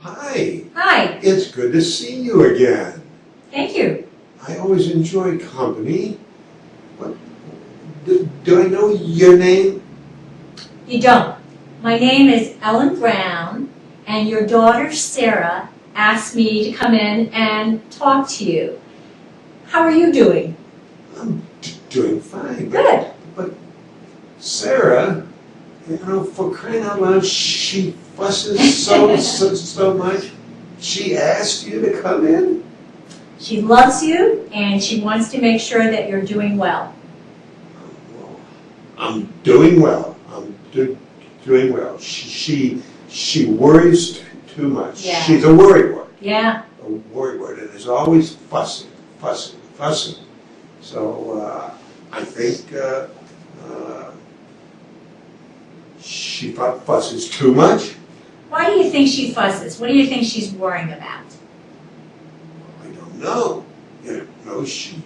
Hi. Hi. It's good to see you again. Thank you. I always enjoy company. What, do I know your name? You don't. My name is Ellen Brown, and your daughter Sarah asked me to come in and talk to you. How are you doing? I'm doing fine. Good. But Sarah, you know, for crying out loud, she fusses so much. She asked you to come in? She loves you, and she wants to make sure that you're doing well. Well, I'm doing well. I'm doing well. She worries too much. Yeah. She's a worrywart. Yeah. A worrywart, and is always fussing. So I think she fusses too much. Why do you think she fusses? What do you think she's worrying about? I don't know. You know, she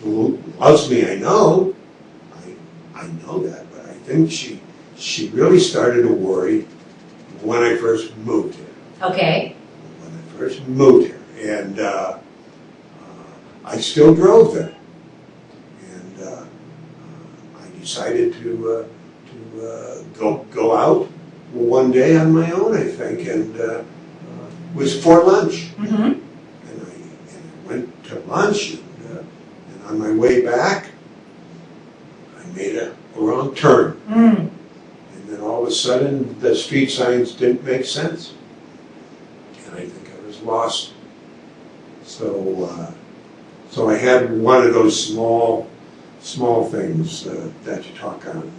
loves me. I know. I know that, but I think she really started to worry when I first moved here. Okay. When I first moved here, and I still drove there, and I decided to go out one day on my own, I think, and it was for lunch. Mm-hmm. And I went to lunch, and on my way back, I made a wrong turn. Mm. And then all of a sudden, the street signs didn't make sense. And I think I was lost. So I had one of those small things that you talk on.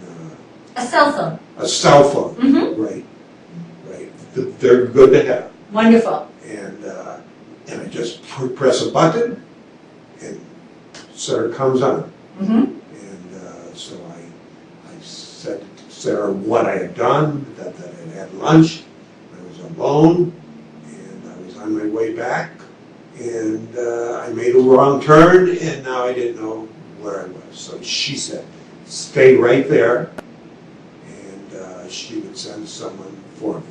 A cell phone. A cell phone. Mm-hmm. Right. They're good to have. Wonderful. And I just press a button, and Sarah comes on. Mm-hmm. And so I said to Sarah what I had done, that I had lunch, I was alone, and I was on my way back, and I made a wrong turn, and now I didn't know where I was. So she said, stay right there, and she would send someone for me,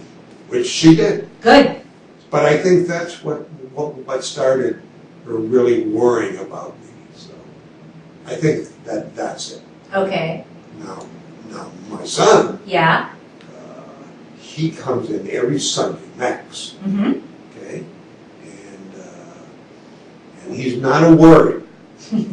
which she did. Good. But I think that's what started her really worrying about me. So I think that's it. Okay. Now my son, Yeah. he comes in every Sunday, Max. Mm-hmm. Okay, and he's not a worry. Okay,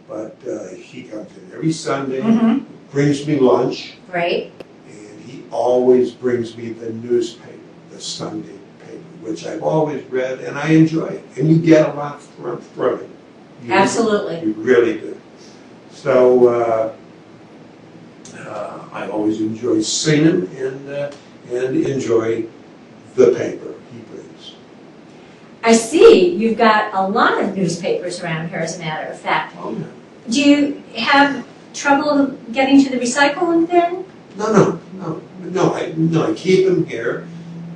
but he comes in every Sunday, Mm-hmm. brings me lunch, Great. and he always brings me the newspaper, the Sunday paper, which I've always read, and I enjoy it. And you get a lot from it. Absolutely. You really do. So I always enjoy seeing him and enjoy the paper he brings. I see you've got a lot of newspapers around here, as a matter of fact. Oh, yeah. Do you have trouble getting to the recycling bin? No, I keep them here.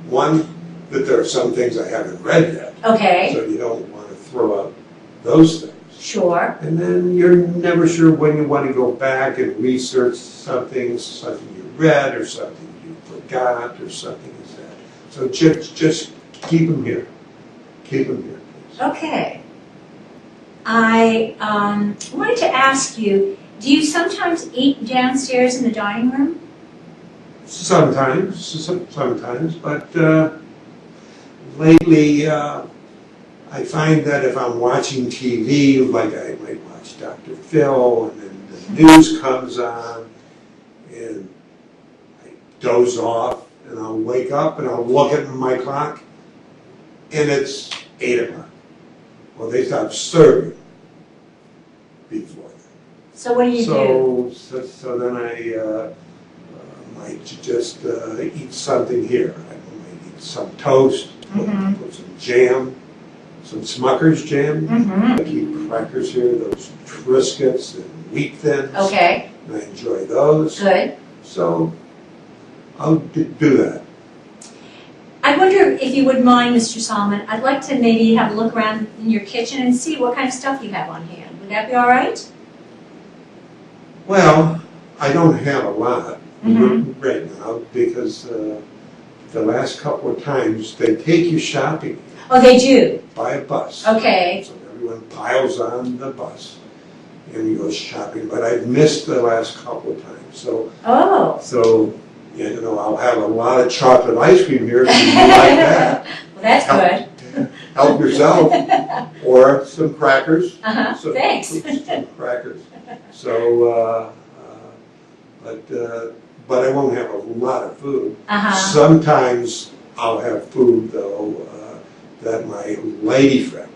One, that there are some things I haven't read yet. Okay. So you don't want to throw out those things. Sure. And then you're never sure when you want to go back and research something you read or something you forgot or something like that. So just keep them here. Keep them here, please. Okay. I wanted to ask you, do you sometimes eat downstairs in the dining room? Sometimes, but lately I find that if I'm watching TV, like I might watch Dr. Phil, and then the news comes on, and I doze off, and I'll wake up and I'll look at my clock, and it's 8 o'clock. Well, they stopped serving before that. So what do you do? So then I might just eat something here. I might eat some toast, Mm-hmm. put some jam, some Smucker's jam. Mm-hmm. I keep crackers here, those Triscuits and wheat thins. Okay. And I enjoy those. Good. So I'll do that. I wonder if you would mind, Mr. Solomon, I'd like to maybe have a look around in your kitchen and see what kind of stuff you have on hand. Would that be all right? Well, I don't have a lot Mm-hmm. right now because the last couple of times, they take you shopping Oh, they do? by a bus. Okay. So everyone piles on the bus and you go shopping, but I've missed the last couple of times. Oh. So, you know, I'll have a lot of chocolate ice cream here if you like that. Well, that's good. Help yourself. Or some crackers. Uh-huh, thanks. Some crackers. So, but I won't have a lot of food. Uh-huh. Sometimes I'll have food, though, that my lady friend,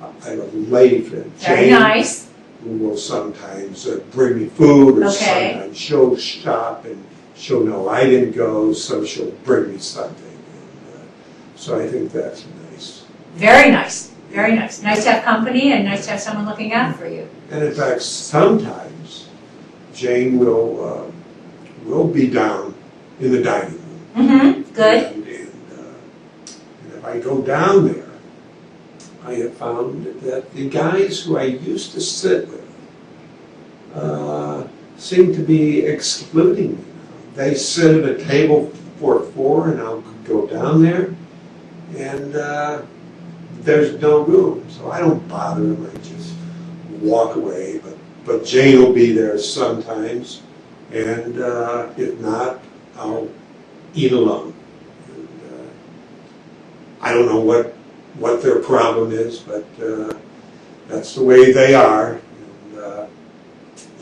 I have a lady friend, Very Jane, nice. who will sometimes bring me food, or Okay. sometimes she'll shop and she'll know I didn't go, so she'll bring me something. And, so I think that's nice. Very nice. Very nice. Nice to have company and nice to have someone looking out for you. And in fact, sometimes Jane will be down in the dining room. Mm-hmm. Good. And if I go down there, I have found that the guys who I used to sit with seem to be excluding me now. They sit at a table for four, and I'll go down there, and there's no room, so I don't bother them. I just walk away. But Jane will be there sometimes, and if not, I'll eat alone. And, I don't know what their problem is, but that's the way they are. And,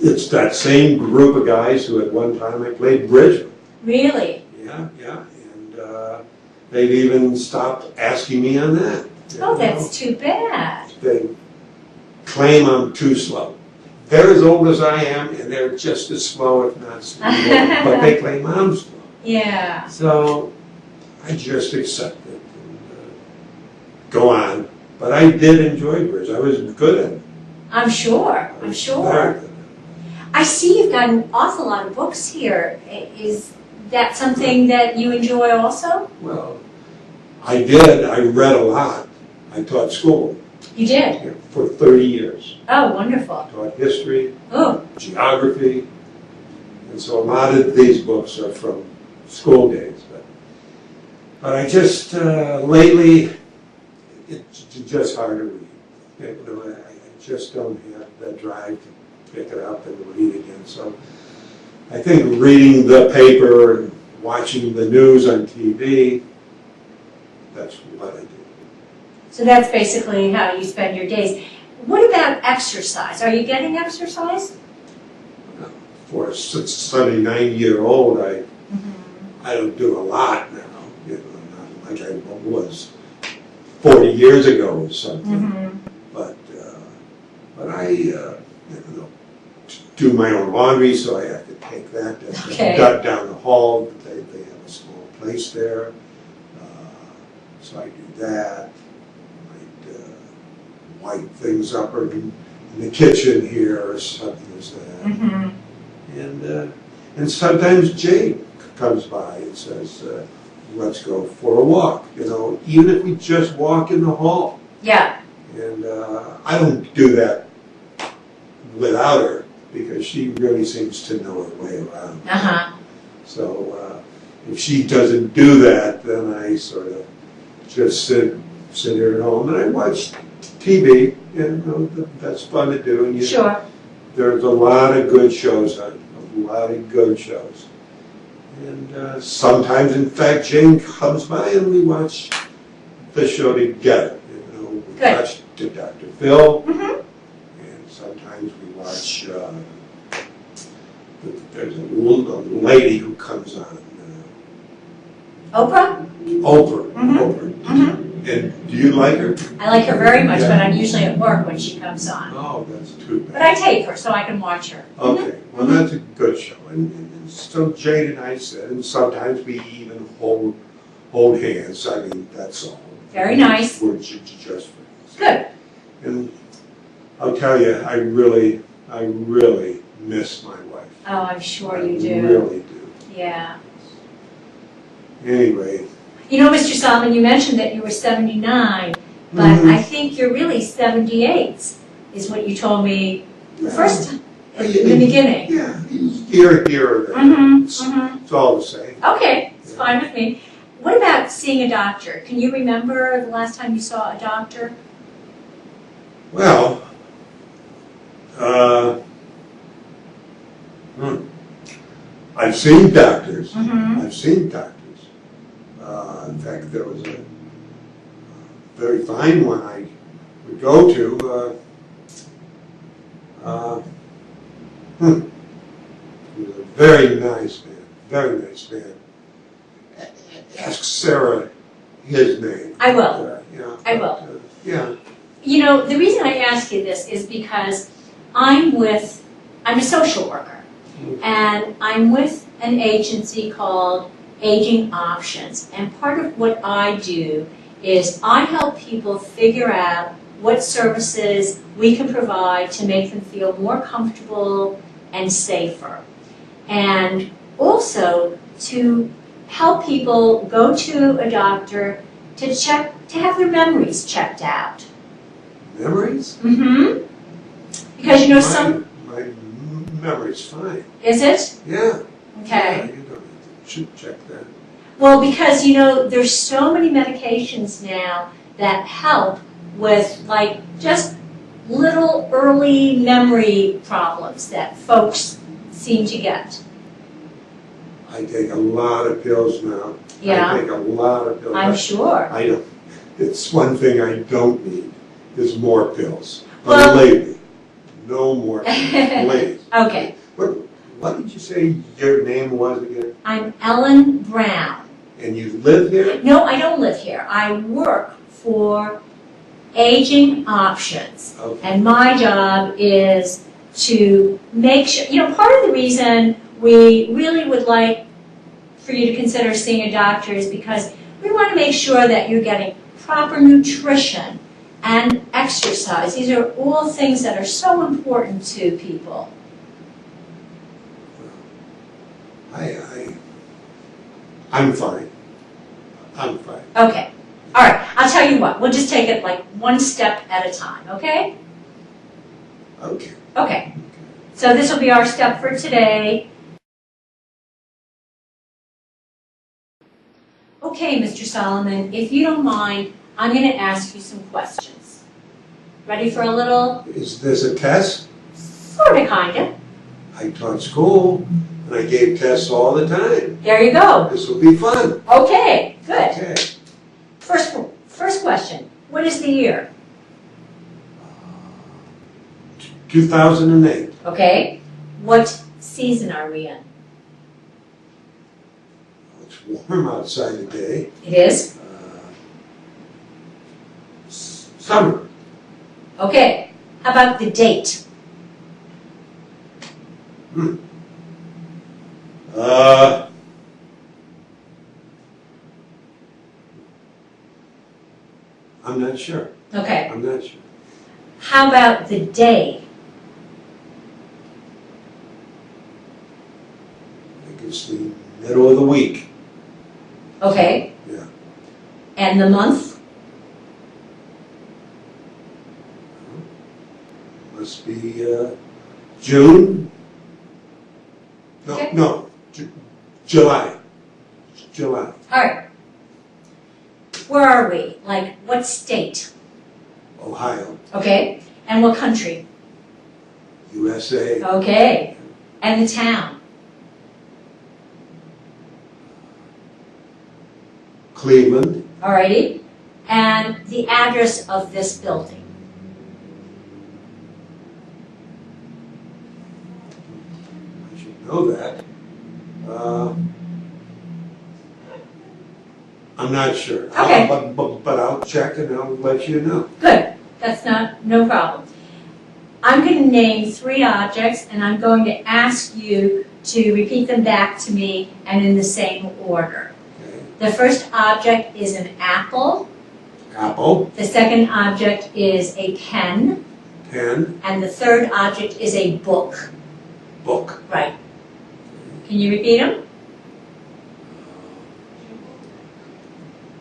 it's that same group of guys who at one time I played bridge with. Really? Yeah, and they've even stopped asking me on that. Oh, that's too bad. They claim I'm too slow. They're as old as I am, and they're just as slow, if not slower, but they claim I'm slow. Yeah. So I just accept it and go on. But I did enjoy bridge. I was good at it. I'm sure. I I'm was sure. very good at it. I see you've got an awful lot of books here. Is that something that you enjoy also? Well, I did. I read a lot. I taught school You did? for 30 years. Oh, wonderful. I taught history, Oh, geography, and so a lot of these books are from school days. But I just, lately, it's just hard to read. You know, I just don't have that drive to pick it up and read again. So I think reading the paper and watching the news on TV, that's what I do. so that's basically how you spend your days. What about exercise? Are you getting exercise? For a 79-year-old, I don't do a lot now. You know, not like I was 40 years ago or something. Mm-hmm. But I do my own laundry, so I have to take that Okay. down the hall. They have a small place there, so I do that. Wipe things up in the kitchen here or something as that. Mm-hmm. And sometimes Jane comes by and says, let's go for a walk, you know, even if we just walk in the hall. Yeah. And I don't do that without her because she really seems to know her way around. Uh-huh. So if she doesn't do that, then I sort of just sit here at home and I watch TV. You know, that's fun to do. And Sure. there's a lot of good shows on, a lot of good shows. And sometimes, in fact, Jane comes by and we watch the show together. You know, we Good. watch Dr. Phil, Mm-hmm. and sometimes we watch, there's a lady who comes on, Oprah? Oprah. Mhm. Oprah. Mhm. And do you like her? I like her very much, Yeah. but I'm usually at work when she comes on. Oh, that's too bad. But I take her so I can watch her. Okay, well, that's a good show. And so Jane and I sit, and sometimes we even hold hands. I mean, that's all. Very nice. We're just friends. Good. And I'll tell you, I really miss my wife. Oh, I'm sure I you do. really do. Yeah. Anyway. You know, Mr. Solomon, you mentioned that you were 79, but Mhm. I think you're really 78, is what you told me the first time, in the beginning. Yeah, here or there. Mm-hmm. It's all the same. Okay, it's fine with me. what about seeing a doctor? Can you remember the last time you saw a doctor? Well, I've seen doctors. Mm-hmm. I've seen doctors. In fact, there was a very fine one I would go to. He was a very nice man. Very nice man. Ask Sarah his name. I will. Yeah, I will. Yeah. You know, the reason I ask you this is because I'm a social worker, and I'm with an agency called Aging Options, and part of what I do is I help people figure out what services we can provide to make them feel more comfortable and safer, and also to help people go to a doctor to have their memories checked out. Memories? Mm-hmm. Because you know some. My memory's fine. Is it? Yeah. Okay. Yeah, you don't should check that. Well, because you know there's so many medications now that help with like just little early memory problems that folks seem to get. I take a lot of pills now. Yeah. I take a lot of pills. I'm sure. I don't. It's one thing I don't need is more pills. Well- Believe me, no more pills, please. Okay. What did you say your name was again? I'm Ellen Brown. And you live here? No, I don't live here. I work for Aging Options. Okay. And my job is to make sure, you know, part of the reason we really would like for you to consider seeing a doctor is because we want to make sure that you're getting proper nutrition and exercise. These are all things that are so important to people. I'm fine. I'm fine. Okay. All right. I'll tell you what. We'll just take it like one step at a time, okay? Okay. Okay. So this will be our step for today. Okay, Mr. Solomon, if you don't mind, I'm going to ask you some questions. Ready for a little? Is this a test? Sort of, kind of. I taught school, and I gave tests all the time. There you go. This will be fun. Okay, good. Okay. First question. What is the year? 2008. Okay. What season are we in? It's warm outside today. It is? Summer. Okay. How about the date? I'm not sure. Okay. I'm not sure. How about the day? I think it's the middle of the week. Okay. Yeah. And the month? Must be June. No, Okay. no, July. July. All right. Where are we? Like, what state? Ohio, Okay. And what country? USA. Okay. And the town? Cleveland. Alrighty. And the address of this building? I should know that. I'm not sure. Okay. But I'll check and I'll let you know. Good. That's no problem. I'm going to name 3 objects, and I'm going to ask you to repeat them back to me and in the same order. Okay. The first object is an apple. Apple, The second object is a pen. pen, And the third object is a book. book. Right. Can you repeat them?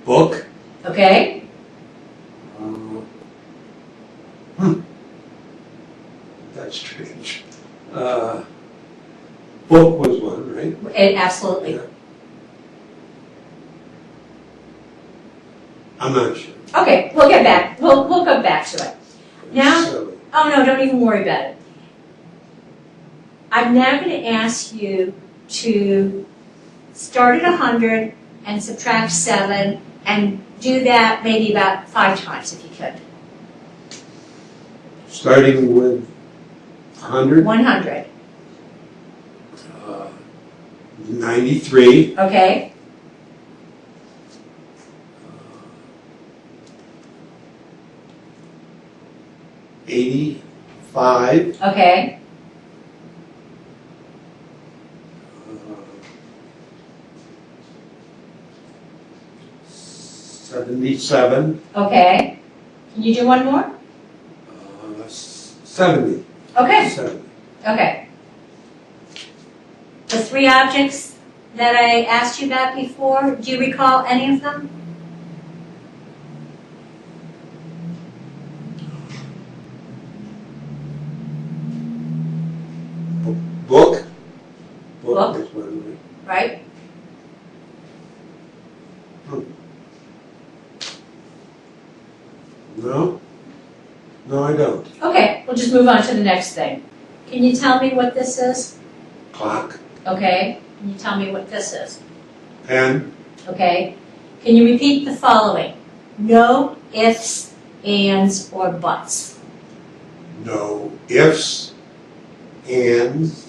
Book. Okay. That's strange. Book was one, right? Absolutely. Yeah. I'm not sure. Okay, we'll get back. We'll go back to it. Now, Silly. oh no, don't even worry about it. I'm now going to ask you to start at 100 and subtract 7 and do that maybe about 5 times if you could. Starting with 100, 100, 93, okay? 85, Okay, 77, okay. Can you do one more? 70. Okay, 70. okay. The 3 objects that I asked you about before, do you recall any of them? Book. Book. Was one, Right? right? No? No, I don't. Okay, we'll just move on to the next thing. Can you tell me what this is? Clock. Okay. Can you tell me what this is? Pen. Okay. Can you repeat the following? No ifs, ands, or buts. No ifs, ands,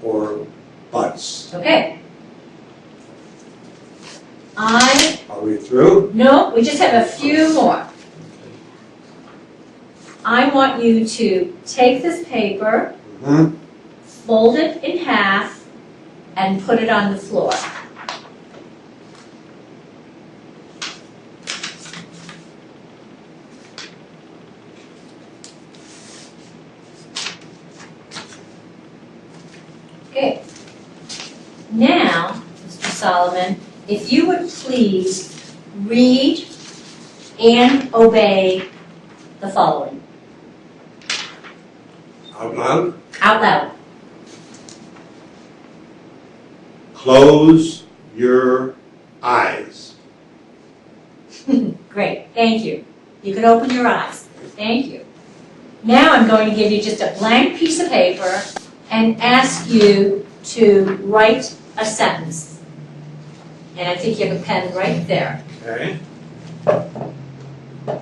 or buts. Okay. Are we through? No, we just have a few more. I want you to take this paper, Mm-hmm. fold it in half, and put it on the floor. Okay. Now, Mr. Solomon, if you would please read and obey the following. Out loud. Out loud. Close your eyes. Great, thank you. You can open your eyes. Thank you. Now I'm going to give you just a blank piece of paper and ask you to write a sentence. And I think you have a pen right there. Okay. A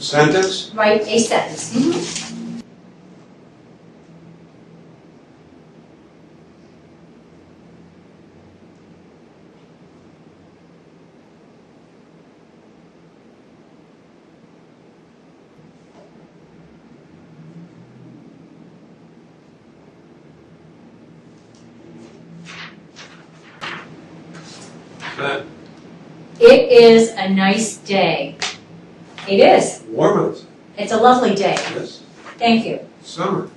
sentence. Write a sentence. Mhm. That It is a nice day. It is. warm outside. It's a lovely day. Yes. Thank you. Summer.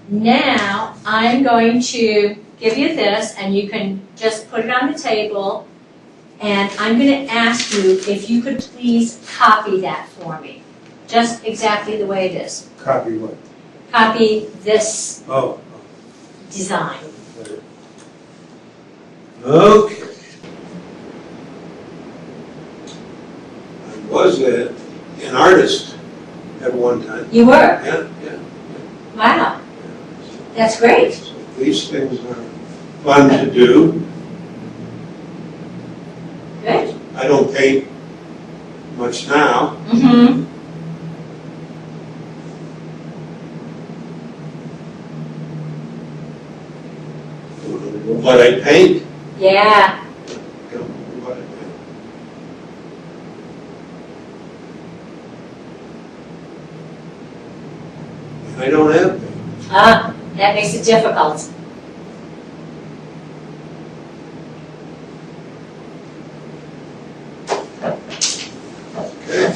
Now, I'm going to give you this, and you can just put it on the table, and I'm going to ask you if you could please copy that for me, just exactly the way it is. Copy what? Copy this Oh. design. Okay. I was an artist at one time. You were? Yeah, yeah. Wow, that's great. So these things are fun to do. Good. I don't paint much now. Mm-hmm. What I paint. Yeah. Don't know what I paint. And I don't have paint. Ah, that makes it difficult. Okay.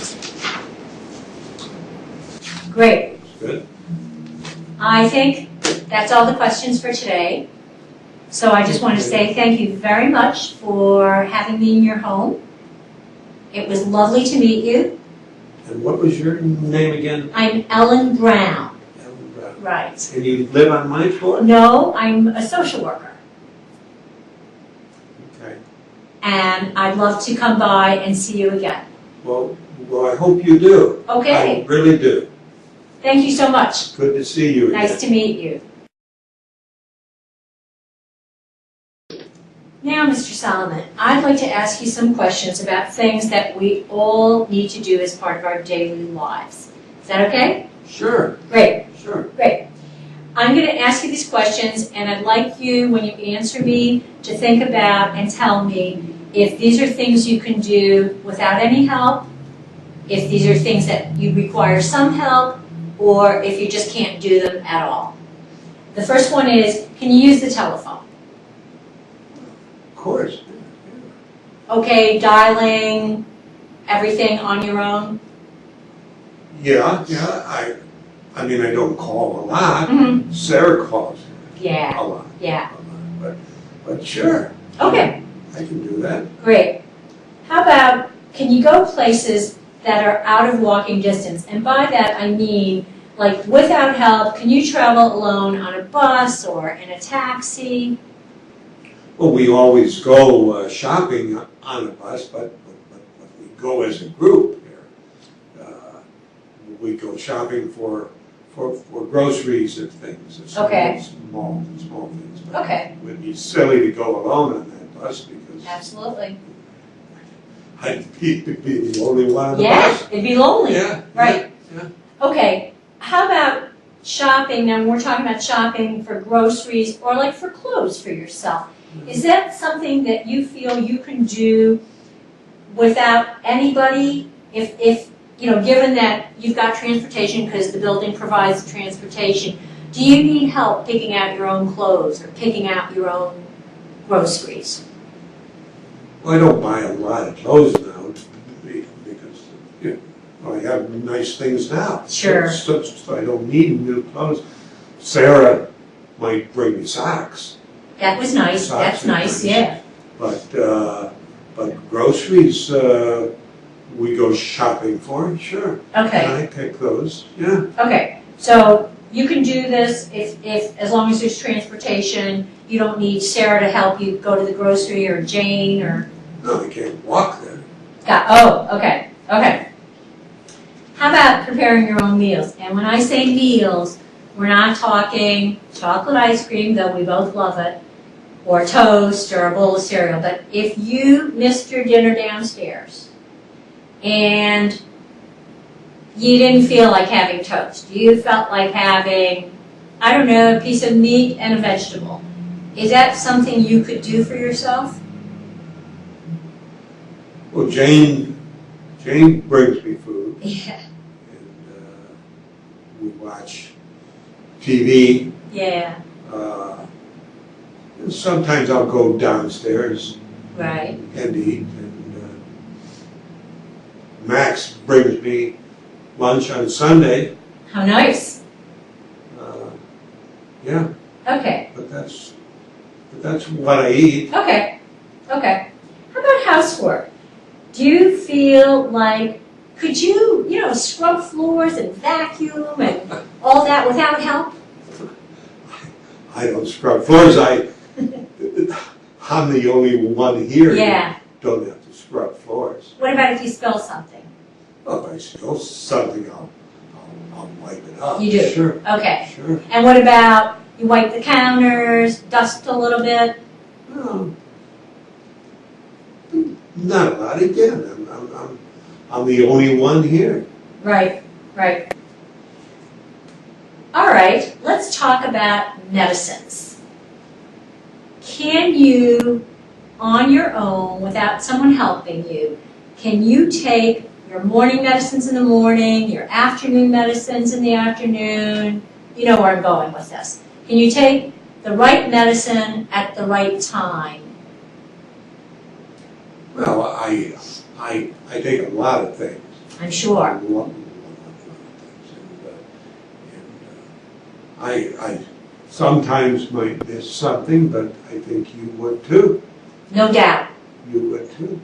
Great. Good. I think that's all the questions for today. So I just want to say thank you very much for having me in your home. It was lovely to meet you. And what was your name again? I'm Ellen Brown. Ellen Brown. Right. And you live on my floor? No, I'm a social worker. Okay. and I'd love to come by and see you again. Well, I hope you do. Okay. I really do. Thank you so much. Good to see you again. Nice to meet you. Now, Mr. Solomon, I'd like to ask you some questions about things that we all need to do as part of our daily lives. Is that okay? Sure. Great. Sure. Great. I'm going to ask you these questions, and I'd like you, when you answer me, to think about and tell me if these are things you can do without any help, if these are things that you require some help, or if you just can't do them at all. The first one is, can you use the telephone? Of course. Okay, dialing everything on your own? Yeah. I mean, I don't call a lot. Mm-hmm. Sarah calls Yeah. a lot. Yeah. But sure. Okay, I can do that. great. How about, can you go places that are out of walking distance? And by that I mean, like without help, can you travel alone on a bus or in a taxi? Well, we always go shopping on a bus, but we go as a group here. We go shopping for groceries and things. It's Okay. Small things. But Okay. it would be silly to go alone on that bus because Absolutely. I'd be the only one on the Yeah, bus. it'd be lonely. Yeah. Right. Yeah. Okay, how about shopping? Now, we're talking about shopping for groceries or like for clothes for yourself. Is that something that you feel you can do without anybody? If you know, given that you've got transportation because the building provides the transportation, do you need help picking out your own clothes or picking out your own groceries? Well, I don't buy a lot of clothes now because I have nice things now. Sure. So I don't need new clothes. Sarah might bring me socks. That was nice. Socks That's nice, are yeah. But groceries we go shopping for, sure. Okay. And I pick those, yeah. Okay, so you can do this if as long as there's transportation, you don't need Sarah to help you go to the grocery or Jane or... No, I can't walk there. Okay. How about preparing your own meals? And when I say meals, we're not talking chocolate ice cream, though we both love it, or toast or a bowl of cereal, but if you missed your dinner downstairs and you didn't feel like having toast, you felt like having, I don't know, a piece of meat and a vegetable, is that something you could do for yourself? Well, Jane brings me food. Yeah. And we watch TV. Yeah. And sometimes I'll go downstairs Right. and eat. And Max brings me lunch on Sunday. How nice. Yeah, Okay. but that's what I eat. Okay. How about housework? Do you feel like, could you, scrub floors and vacuum and all that without help? I don't scrub floors. I'm the only one here Yeah. who don't have to scrub floors. What about if you spill something? Well, if I spill something, I'll wipe it up. You do? Sure. Okay. Sure. And what about, you wipe the counters, dust a little bit? No, not a lot. Again, I'm the only one here. Right. All right, let's talk about medicines. Can you, on your own, without someone helping you, can you take your morning medicines in the morning, your afternoon medicines in the afternoon? You know where I'm going with this. Can you take the right medicine at the right time? Well, I take a lot of things. I'm I sure. love things. I sometimes might miss something, but I think you would too. No doubt. You would too.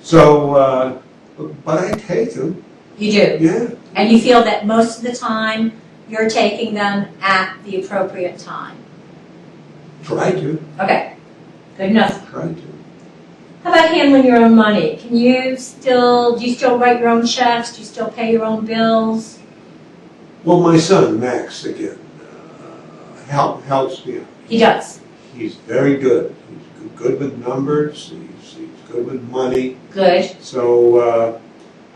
So, but I take them. You do. Yeah. And you feel that most of the time you're taking them at the appropriate time. Try to. Okay. Good enough. Try to. How about handling your own money? Do you still write your own checks? Do you still pay your own bills? Well, my son, Max, again, helps me out. He does. He's very good. He's good with numbers. He's good with money. Good. So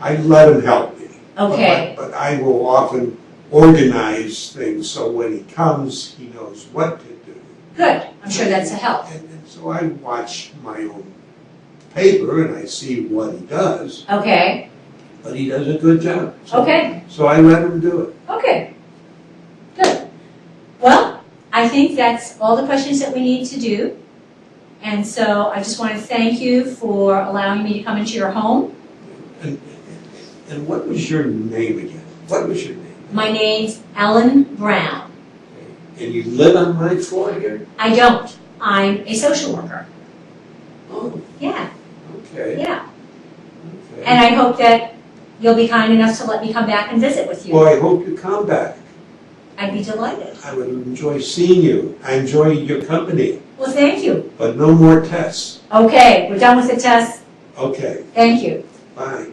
I let him help me. Okay. But I will often organize things so when he comes, he knows what to do. Good. I'm sure that's a help. And so I watch my own paper and I see what he does. Okay. But he does a good job. So, Okay. So I let him do it. Okay. Good. Well, I think that's all the questions that we need to do. And so I just want to thank you for allowing me to come into your home. And what was your name again? What was your name? My name's Ellen Brown. And you live on my floor here? I don't. I'm a social worker. Oh, Yeah. okay. Yeah. Okay. And I hope that you'll be kind enough to let me come back and visit with you. Well, I hope you come back. I'd be delighted. I would enjoy seeing you. I enjoy your company. Well, thank you. But no more tests. Okay, we're done with the test. Okay, Thank you. bye.